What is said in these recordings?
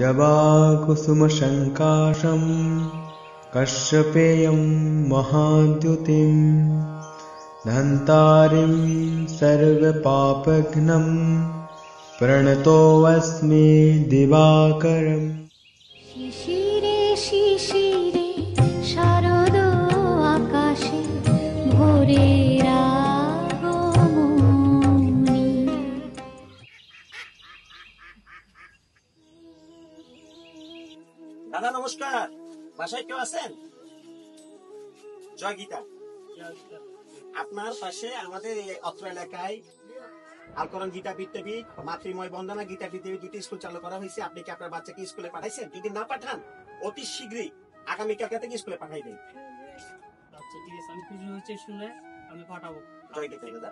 जवाकुसुमशङ्काशं कश्यपेयं महाद्युतिं धन्तारिं सर्वपापघ्नं प्रणतोऽस्मि दिवाकरम्। शिशिरे शिशिरे शारद आकाशे भोरेर আগমনী। দাদা নমস্কার, বাসায় কেউ আছেন? জয় গীতা। আপনার পাশে আমাদের অত্র এলাকায় আল কোরআন গীতা বিদ্যাপীঠ, মাতৃময় বন্দনা গীতা বিদ্যাপীঠ দুটি স্কুল চালু করা হয়েছে। আপনি কি আপনার বাচ্চাকে স্কুলে পাঠাইছেন? যদি না পাঠান অতি শীঘ্রই আগামীকাল থেকে স্কুলে পাঠাই দেন। আচ্ছা ঠিক আছে, আমি খুশি হচ্ছে শুনে আমি পাঠাবো। জয় গীতা দাদা।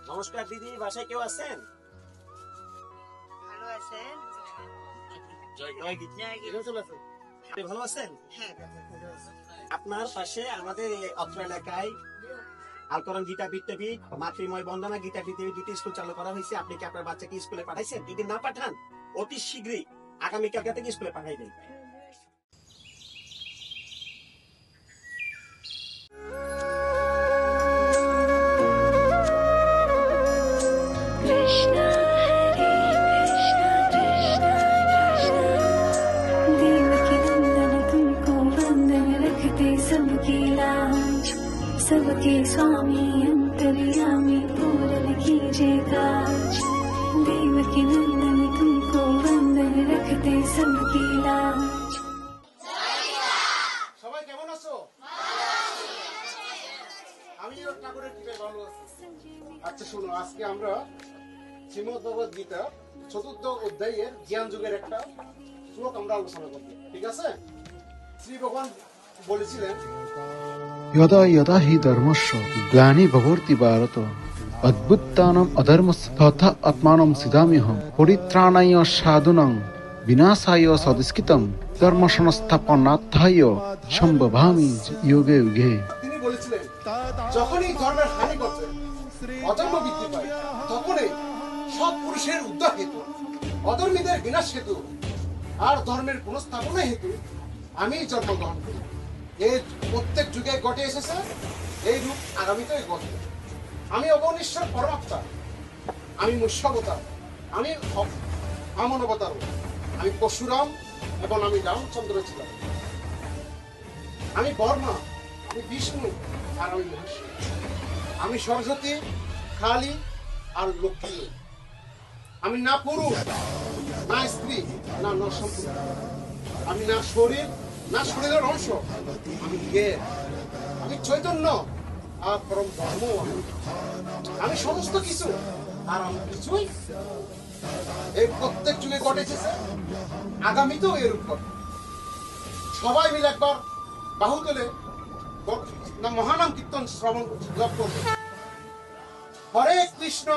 নমস্কার দিদি, বাসায় কেউ আছেন? ভালো আছেন? জয় গীতা। আপনি ভালো আছেন? হ্যাঁ দাদা ভালো আছি। আপনার পাশে আমাদের অত্র এলাকায় আল কোরআন গীতা বিদ্যাপীঠ, মাতৃময় বন্দনা গীতা বিদ্যাপীঠ দুটি স্কুল চালু করা হয়েছে। আপনি কি আপনার বাচ্চাকে স্কুলে পাঠাইছেন? যদি না পাঠান অতি শীঘ্রই আগামীকাল থেকে স্কুলে পাঠাই দেন। कृष्ण हरे कृष्ण कृष्ण कृष्ण देवकी नंदन तुमको वंदन रखते सबकी लाज सबके स्वामी अंतर्यामी पूरन कीजिए काज देवकी नंदन तुमको वंदन रखते सबकी लाज। সবাই কেমন আছো? আমিও ঠাকুরের কৃপায় ভালো আছি। আচ্ছা শোনো, আজকে আমরা শ্রীমদ্ ভগবদ গীতা চতুর্থ অধ্যায়ের জ্ঞান যুগের একটা শ্লোক আমরা আলোচনা করব, ঠিক আছে? শ্রী ভগবান বলেছিলেন, यदा यदा हि धर्मस्य ग्लानिर्भवति भारत अद्भुतानाम् अधर्मस्य तथा आत्मानं सिद्धाम्यहं परित्राणाय साधूनां विनाशाय सदुष्कृतं धर्मसंस्थापनार्थाय सम्भवामि युगे युगे। তিনি বলেছিলেন, যখনই ধর্মের হানি ঘটে, অধর্ম বৃদ্ধি পায়, তখনই সব পুরুষের উদ্ধার হেতু, অধর্মীদের বিনাশ হেতু আর ধর্মের পুনঃস্থাপনা হেতু আমি জন্মগ্রহণ করি। এই প্রত্যেক যুগে ঘটে এসেছে, এই রূপ আগামীতেও ঘটবে। আমি অগণিশ্বর পরমাত্মা, আমি মুষ্যাবতার, আমি বামন অবতার, আমি পরশুরাম এবং আমি রামচন্দ্র ছিলাম, আমি বর্মা, আমি বিষ্ণু আর আমি মহেশ্বর, আমি সরস্বতী, কালী আর লক্ষ্মী। আমি না পুরুষ না স্ত্রী না নরসম্পূর্ণ, আমি না শরীর না শরীরের অংশ, আমি জ্ঞান, আমি চৈতন্য আর পরম ধর্ম, আমি সমস্ত কিছু আর আমি কিছুই। এই প্রত্যেক যুগে ঘটেছে, আগামীতেও এরূপ ঘটবে। সবাই মিলে একবার বাহু তুলে মহানাম কীর্তন শ্রবণ জপ করবে। হরে কৃষ্ণ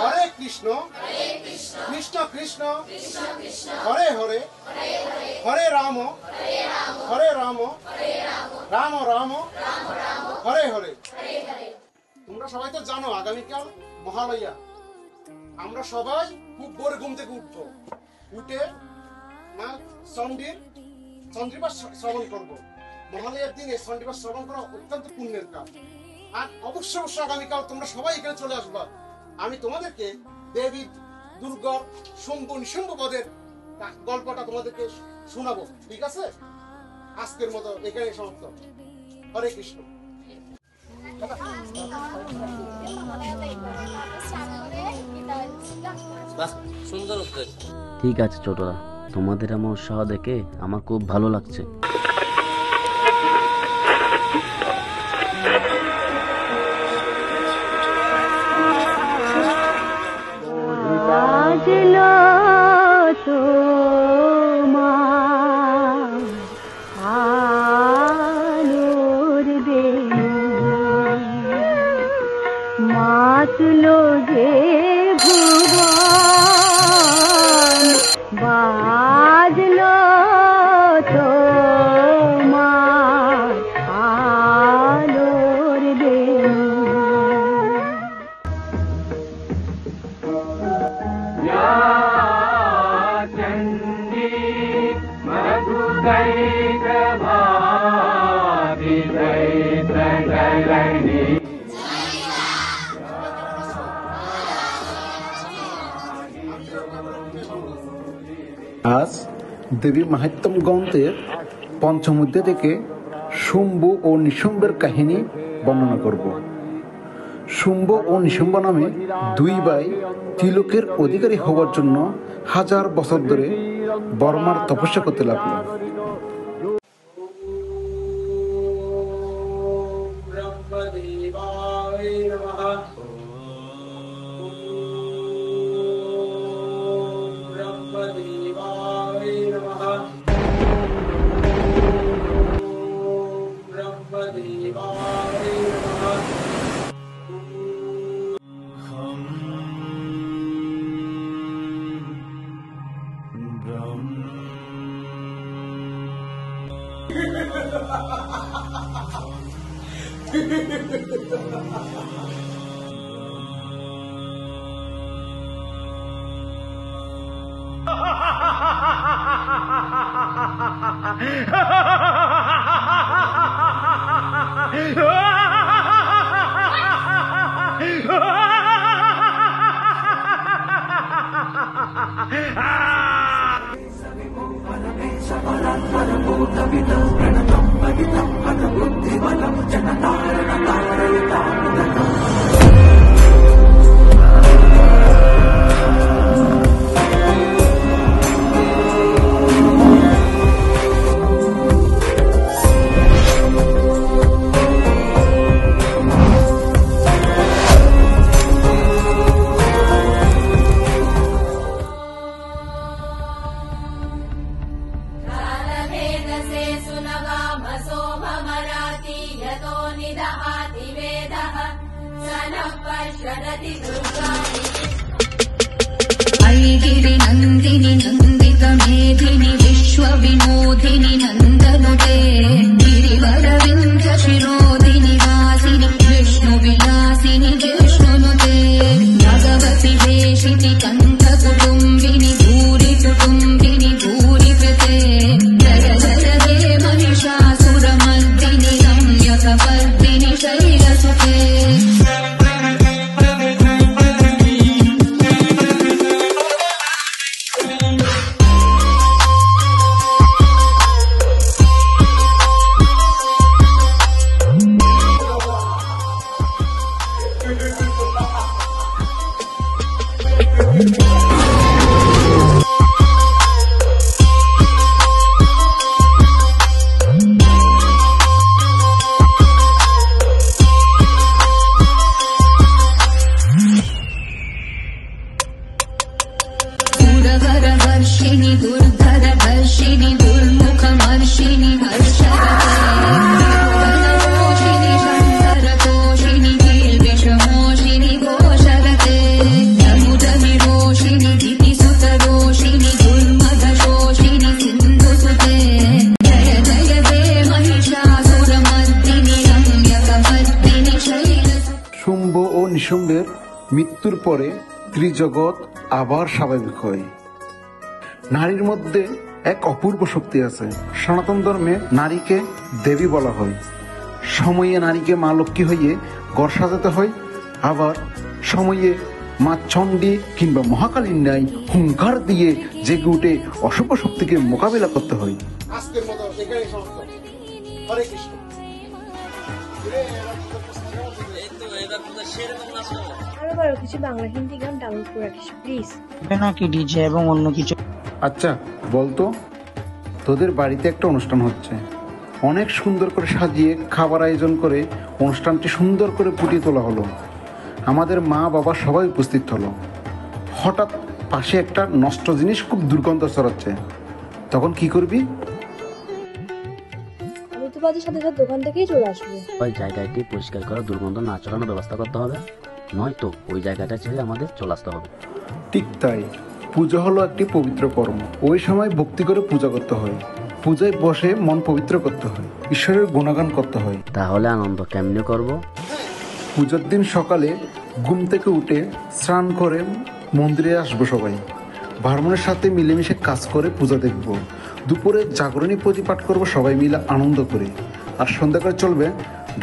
হরে কৃষ্ণ কৃষ্ণ কৃষ্ণ হরে হরে হরে রাম হরে রাম রাম রাম হরে হরে। তোমরা সবাই তো জানো আগামীকাল মহালয়া। আমরা সবাই খুব ভোরে ঘুম থেকে উঠবো, উঠে মা চন্দ্রিবাস শ্রবণ করবো। মহালয়ার দিনে চন্দ্রিবাস শ্রবণ করা অত্যন্ত পুণ্যের কাজ। আর অবশ্যই অবশ্যই আগামীকাল তোমরা সবাই এখানে চলে আসবা। আমি তোমাদেরকে দেবী দুর্গা শম্ভু নিশম্ভ বদের গল্পটা তোমাদেরকে শোনাবো, ঠিক আছে? আজকের মতো এখানে সমাপ্ত। হরে কৃষ্ণ। সুন্দর উত্তর। ঠিক আছে ছোটরা, তোমাদের এমন উৎসাহ দেখে আমার খুব ভালো লাগছে। মাতলো যে ভুবন বাজলো তোমার আলোর বেণু। আজ দেবী মাহাত্ম্য গ্রন্থের পঞ্চম অধ্যায় থেকে শুম্ভ ও নিশুম্ভের কাহিনী বর্ণনা করব। শুম্ভ ও নিশুম্ভ নামে দুই ভাই ত্রিলোকের অধিকারী হওয়ার জন্য 1000 বছর ধরে বর্মার তপস্যা করতে লাগলো। नंदिनी नंदित मेधिनी विश्व विनोदिनी नंदनुते गिरिवर विंध्य शिरोदिनी वासिनी विष्णु विलासिनी विष्णुनुते भगवति वेशिति कंठ कुटुंबिनी भूरि कुटुंबिनी भूरि कृते जय जय हे महिषासुर मर्दिनी रम्यकपर्दिनी शैलसुते वर्षिणी दुर्धर वर्षिणी दुर्मुखमर्षिणी हर्षरते शंकरतोषिणी कीर्विषमोषिणी घोषरते यमुदविरोषिणी दितिसुतरोषिणी दुर्मदशोषिणी सिन्धुसुते जय जय हे महिषासुरमर्दिनी रम्यकपर्दिनी शैलसुते। শুম্ভ ও নিশুম্ভের মৃত্যুর পরে ত্রিজগৎ আবার স্বাভাবিক হয়। নারীর মধ্যে এক অপূর্ব শক্তি আছে। সনাতন ধর্মে নারীকে দেবী বলা হয়। সময়ে নারীকে মা লক্ষ্মী হয়ে ঘর সাজাতে হয়, আবার সময়ে মা চণ্ডী কিংবা মহাকালীর ন্যায় হুঙ্কার দিয়ে জেগে উঠে অশুভ শক্তিকে মোকাবিলা করতে হয়। আজকের মতো এখানেই সমাপ্ত। হরে কৃষ্ণ। আরো কিছু বাংলা হিন্দি গান ডাউনলোড করে রাখিস প্লিজ। নাকি ডিজে এবং অন্য কিছু? আচ্ছা বলতো, তোদের বাড়িতে একটা অনুষ্ঠান হচ্ছে, অনেক সুন্দর করে সাজিয়ে খাবার আয়োজন করে অনুষ্ঠানটি সুন্দর করে ফুটিয়ে তোলা হলো। আমাদের মা বাবা সবাই উপস্থিত হলো। হঠাৎ পাশে একটা নষ্ট জিনিস খুব দুর্গন্ধ ছড়াচ্ছে, তখন কি করবি? আমি তো বাজে সাথে সাথে দোকান থেকেই চলে আসবো। ওই জায়গাটি পরিষ্কার করা, দুর্গন্ধ না ছড়ানোর ব্যবস্থা করতে হবে, নয়তো ওই জায়গাটা ছেড়ে আমাদের চলে আসতে হবে। ঠিক তাই, পূজা হলো একটি পবিত্র কর্ম। ওই সময় ভক্তি করে পূজা করতে হয়, পূজায় বসে মন পবিত্র করতে হয়, ঈশ্বরের গুণগান করতে হয়। তাহলে আনন্দ কেমনে করব? পূজার দিন সকালে ঘুম থেকে উঠে স্নান করে মন্দিরে আসবো সবাই, ভার্মনের সাথে মিলেমিশে কাজ করে পূজা দেখব। দুপুরে জাগরণী প্রতিপাঠ করবো সবাই মিলে আনন্দ করে, আর সন্ধ্যাকালে চলবে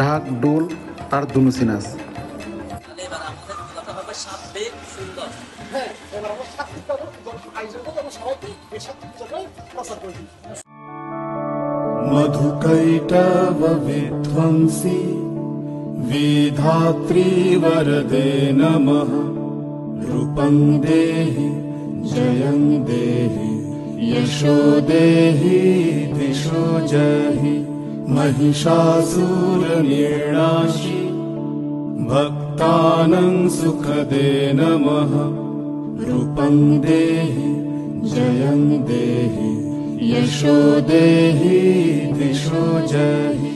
ঢাক ডোল আর ধুনুচি নাচ। হ্যাঁ, এবার আমরা সাত্বিক আয়োজন করবো এবং সবাইকে এই সাত্বিকতাটাই প্রচার করে দিই। मधुकैटव विध्वंसी वेधात्री वरदे नमः रूपं देहि जयं देहि यशो देहि दिशो जहि महिषासुरनिर्णाशि भक्तानां सुखदे नमः रूपं देहि जयं देहि यशो देहि दिशो जहि।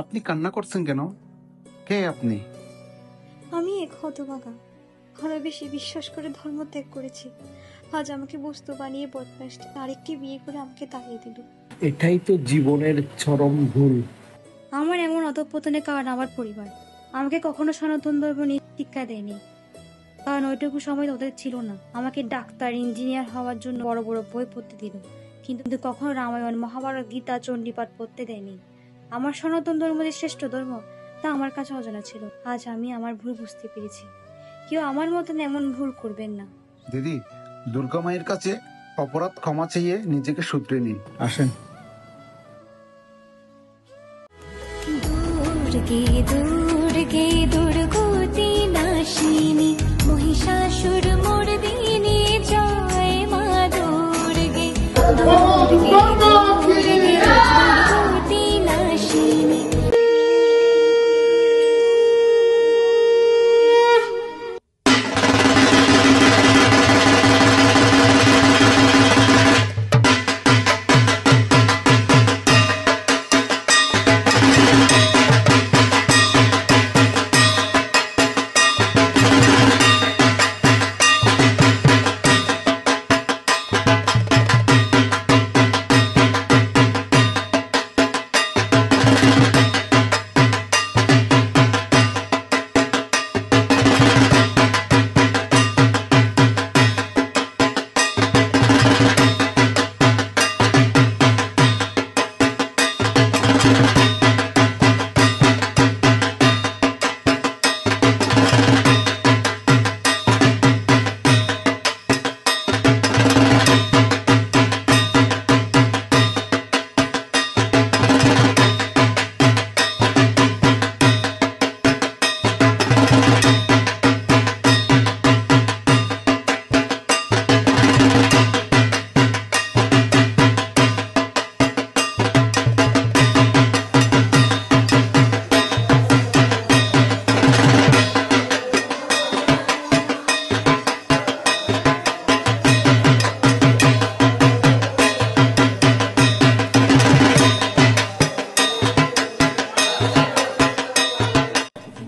আপনি কান্না করছেন কেন? কে আপনি? আমি এক হতভাগা, ঘরে বেশি বিশ্বাস করে ধর্ম ত্যাগ করেছি। আজ আমাকে বস্তু বানিয়ে বদমাইশ আরেকটি বিয়ে করে আমাকে তাড়িয়ে দিল। এটাই তো জীবনের চরম ভুল। আমার এমন অধঃপতনের কারণ আমার পরিবার। আমাকে কখনো সনাতন ধর্ম নিয়ে শিক্ষা দেয়নি, কারণ ওইটুকু সময় ওদের ছিল না। আমাকে ডাক্তার, ইঞ্জিনিয়ার হওয়ার জন্য বড় বড় বই পড়তে দিল, কিন্তু কখনো রামায়ণ, মহাভারত, গীতা, চণ্ডীপাঠ পড়তে দেয়নি। আমার সনাতন ধর্ম যে শ্রেষ্ঠ ধর্ম তা আমার কাছে অজানা ছিল। আজ আমি আমার ভুল বুঝতে পেরেছি। কেউ আমার মতন এমন ভুল করবেন না। দিদি, দুর্গা মায়ের কাছে অপরাধ ক্ষমা চেয়ে নিজেকে শুধরে নিন। আসেন। দুর্গে দুর্গে দুর্গতি নাশিনী মহিষাসুর মর্দিনী জয় মা দুর্গে দুর্গে দুর্গে দুর্গতি নাশিনী।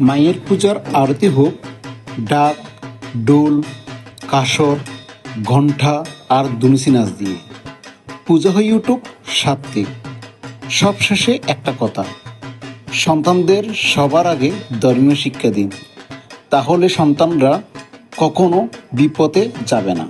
মায়ের পূজার আরতি হোক, ডাক, ডোল, কাসর, ঘণ্টা আর দুনিসি নাচ দিয়ে। পূজা হয়ে উঠুক সাত্বিক। সব শেষে একটা কথা, সন্তানদের সবার আগে ধর্মীয় শিক্ষা দিন, তাহলে সন্তানরা কখনো বিপদে যাবে না।